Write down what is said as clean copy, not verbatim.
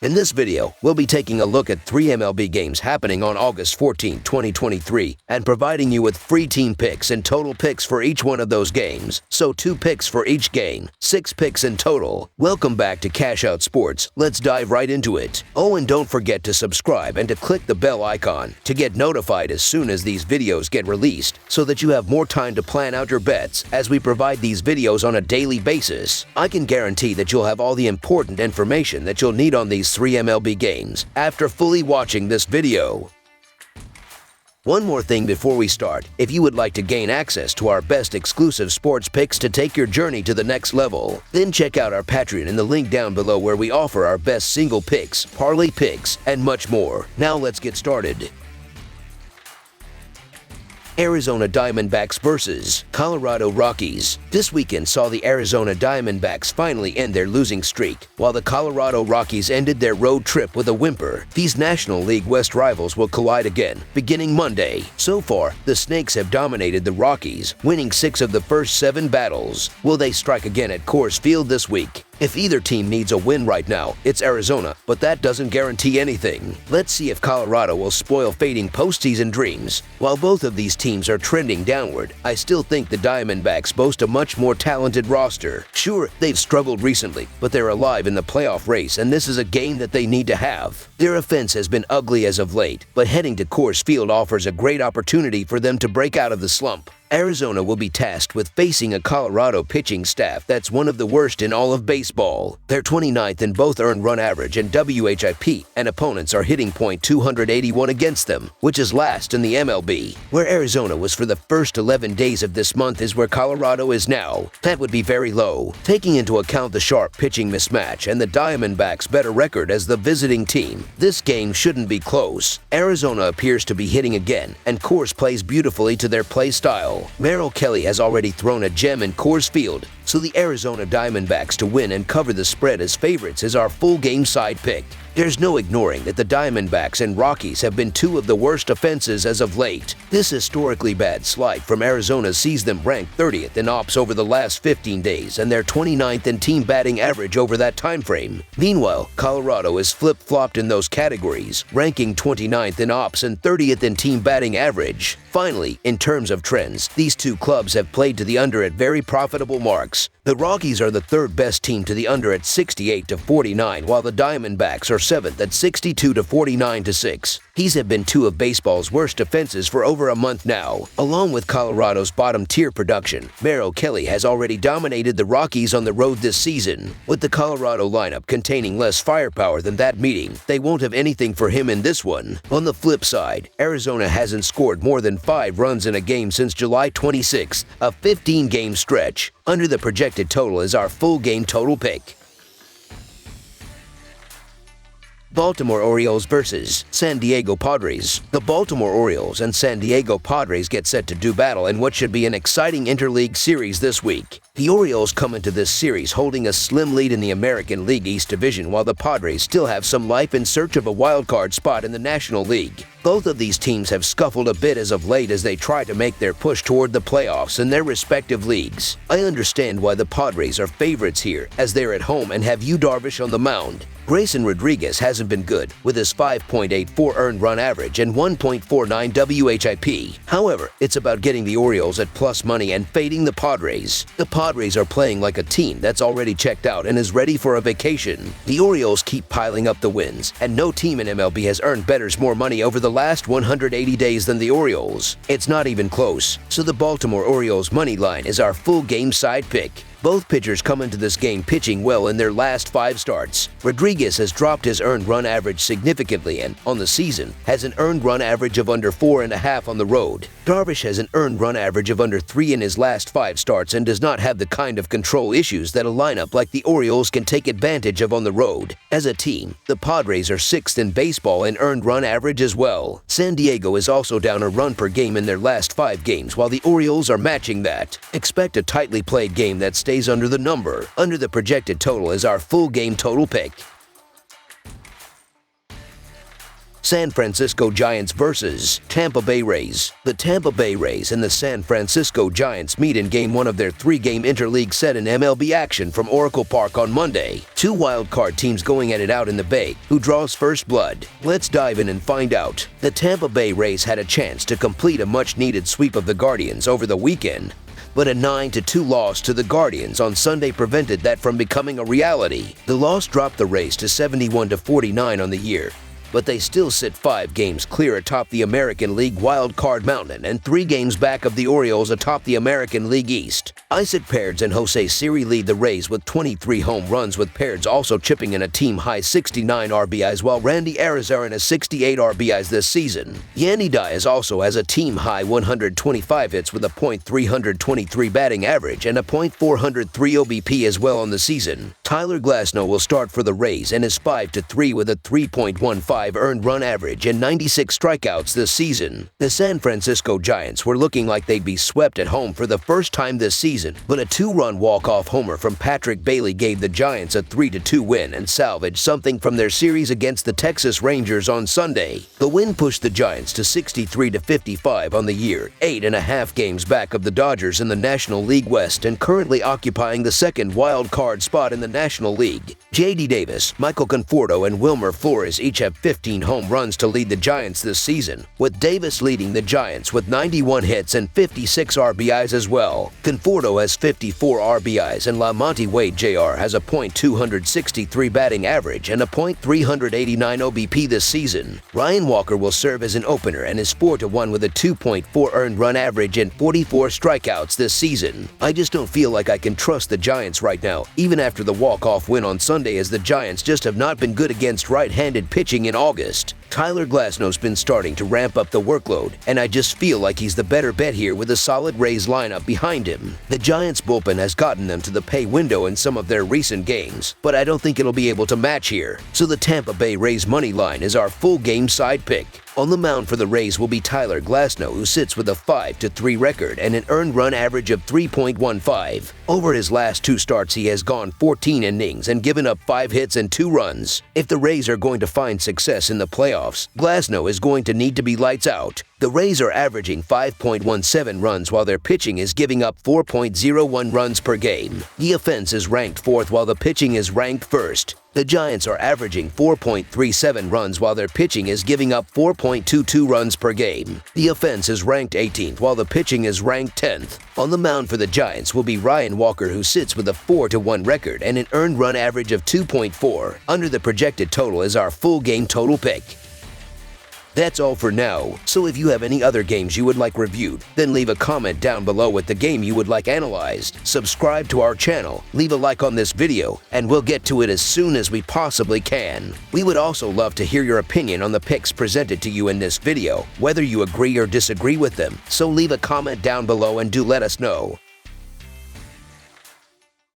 In this video, we'll be taking a look at 3 MLB games happening on August 14, 2023, and providing you with free team picks and total picks for each one of those games. So 2 picks for each game, 6 picks in total. Welcome back to Cash Out Sports. Let's dive right into it. Oh, and don't forget to subscribe and to click the bell icon to get notified as soon as these videos get released, so that you have more time to plan out your bets as we provide these videos on a daily basis. I can guarantee that you'll have all the important information that you'll need on these 3 MLB games after fully watching this video. One more thing before we start. If you would like to gain access to our best exclusive sports picks to take your journey to the next level, then check out our Patreon in the link down below, where we offer our best single picks, parlay picks, and much more. Now let's get started. Arizona Diamondbacks versus Colorado Rockies. This weekend saw the Arizona Diamondbacks finally end their losing streak, while the Colorado Rockies ended their road trip with a whimper. These National League West rivals will collide again, beginning Monday. So far, the Snakes have dominated the Rockies, winning 6 of the first 7 battles. Will they strike again at Coors Field this week? If either team needs a win right now, it's Arizona, but that doesn't guarantee anything. Let's see if Colorado will spoil fading postseason dreams. While both of these teams are trending downward, I still think the Diamondbacks boast a much more talented roster. Sure, they've struggled recently, but they're alive in the playoff race, and this is a game that they need to have. Their offense has been ugly as of late, but heading to Coors Field offers a great opportunity for them to break out of the slump. Arizona will be tasked with facing a Colorado pitching staff that's one of the worst in all of baseball. They're 29th in both earned run average and WHIP, and opponents are hitting .281 against them, which is last in the MLB. Where Arizona was for the first 11 days of this month is where Colorado is now. That would be very low, taking into account the sharp pitching mismatch and the Diamondbacks' better record as the visiting team. This game shouldn't be close. Arizona appears to be hitting again, and Coors plays beautifully to their play style. Merrill Kelly has already thrown a gem in Coors Field, so the Arizona Diamondbacks to win and cover the spread as favorites is our full game side pick. There's no ignoring that the Diamondbacks and Rockies have been 2 of the worst offenses as of late. This historically bad slide from Arizona sees them ranked 30th in ops over the last 15 days, and they're 29th in team batting average over that time frame. Meanwhile, Colorado is flip-flopped in those categories, ranking 29th in ops and 30th in team batting average. Finally, in terms of trends, these 2 clubs have played to the under at very profitable marks. The Rockies are the 3rd best team to the under at 68-49, while the Diamondbacks are 7th at 62-49-6. These have been 2 of baseball's worst defenses for over a month now. Along with Colorado's bottom-tier production, Merrill Kelly has already dominated the Rockies on the road this season. With the Colorado lineup containing less firepower than that meeting, they won't have anything for him in this one. On the flip side, Arizona hasn't scored more than 5 runs in a game since July 26th, a 15-game stretch. Under the projected total is our full game total pick. Baltimore Orioles versus San Diego Padres. The Baltimore Orioles and San Diego Padres get set to do battle in what should be an exciting interleague series this week. The Orioles come into this series holding a slim lead in the American League East Division, while the Padres still have some life in search of a wildcard spot in the National League. Both of these teams have scuffled a bit as of late as they try to make their push toward the playoffs in their respective leagues. I understand why the Padres are favorites here, as they're at home and have Yu Darvish on the mound. Grayson Rodriguez hasn't been good, with his 5.84 earned run average and 1.49 WHIP. However, it's about getting the Orioles at plus money and fading the Padres. The Padres are playing like a team that's already checked out and is ready for a vacation. The Orioles keep piling up the wins, and no team in MLB has earned bettors more money over the last 180 days than the Orioles. It's not even close, so the Baltimore Orioles money line is our full game side pick. Both pitchers come into this game pitching well in their last 5 starts. Rodriguez has dropped his earned run average significantly and, on the season, has an earned run average of under 4.5 on the road. Darvish has an earned run average of under 3 in his last 5 starts and does not have the kind of control issues that a lineup like the Orioles can take advantage of on the road. As a team, the Padres are 6th in baseball in earned run average as well. San Diego is also down a run per game in their last 5 games, while the Orioles are matching that. Expect a tightly played game that stays under the number. Under the projected total is our full game total pick. San Francisco Giants vs. Tampa Bay Rays. The Tampa Bay Rays and the San Francisco Giants meet in Game 1 of their 3-game interleague set in MLB action from Oracle Park on Monday. Two wild-card teams going at it out in the Bay. Who draws first blood? Let's dive in and find out. The Tampa Bay Rays had a chance to complete a much-needed sweep of the Guardians over the weekend, but a 9-2 loss to the Guardians on Sunday prevented that from becoming a reality. The loss dropped the Rays to 71-49 on the year, but they still sit 5 games clear atop the American League Wild Card Mountain and 3 games back of the Orioles atop the American League East. Isaac Paredes and Jose Siri lead the Rays with 23 home runs, with Paredes also chipping in a team-high 69 RBIs, while Randy Arozarena has 68 RBIs this season. Yandy Diaz also has a team-high 125 hits with a .323 batting average and a .403 OBP as well on the season. Tyler Glasnow will start for the Rays and is 5-3 with a 3.15 earned run average and 96 strikeouts this season. The San Francisco Giants were looking like they'd be swept at home for the first time this season, but a 2-run walk-off homer from Patrick Bailey gave the Giants a 3-2 win and salvaged something from their series against the Texas Rangers on Sunday. The win pushed the Giants to 63-55 on the year, 8.5 games back of the Dodgers in the National League West and currently occupying the second wild card spot in the National League. J.D. Davis, Michael Conforto, and Wilmer Flores each have 15 home runs to lead the Giants this season, with Davis leading the Giants with 91 hits and 56 RBIs as well. Conforto has 54 RBIs and LaMonte Wade Jr. has a .263 batting average and a .389 OBP this season. Ryan Walker will serve as an opener and is 4-1 with a 2.4 earned run average and 44 strikeouts this season. I just don't feel like I can trust the Giants right now, even after the walk-off win on Sunday, as the Giants just have not been good against right-handed pitching in August. Tyler Glasnow's been starting to ramp up the workload, and I just feel like he's the better bet here with a solid Rays lineup behind him. The Giants' bullpen has gotten them to the pay window in some of their recent games, but I don't think it'll be able to match here. So the Tampa Bay Rays money line is our full game side pick. On the mound for the Rays will be Tyler Glasnow, who sits with a 5-3 record and an earned run average of 3.15. Over his last 2 starts, he has gone 14 innings and given up 5 hits and 2 runs. If the Rays are going to find success in the playoffs, Glasnow is going to need to be lights out. The Rays are averaging 5.17 runs while their pitching is giving up 4.01 runs per game. The offense is ranked 4th while the pitching is ranked 1st. The Giants are averaging 4.37 runs while their pitching is giving up 4.22 runs per game. The offense is ranked 18th while the pitching is ranked 10th. On the mound for the Giants will be Ryan Walker, who sits with a 4-1 record and an earned run average of 2.4. Under the projected total is our full game total pick. That's all for now, so if you have any other games you would like reviewed, then leave a comment down below with the game you would like analyzed. Subscribe to our channel, leave a like on this video, and we'll get to it as soon as we possibly can. We would also love to hear your opinion on the picks presented to you in this video, whether you agree or disagree with them, so leave a comment down below and do let us know.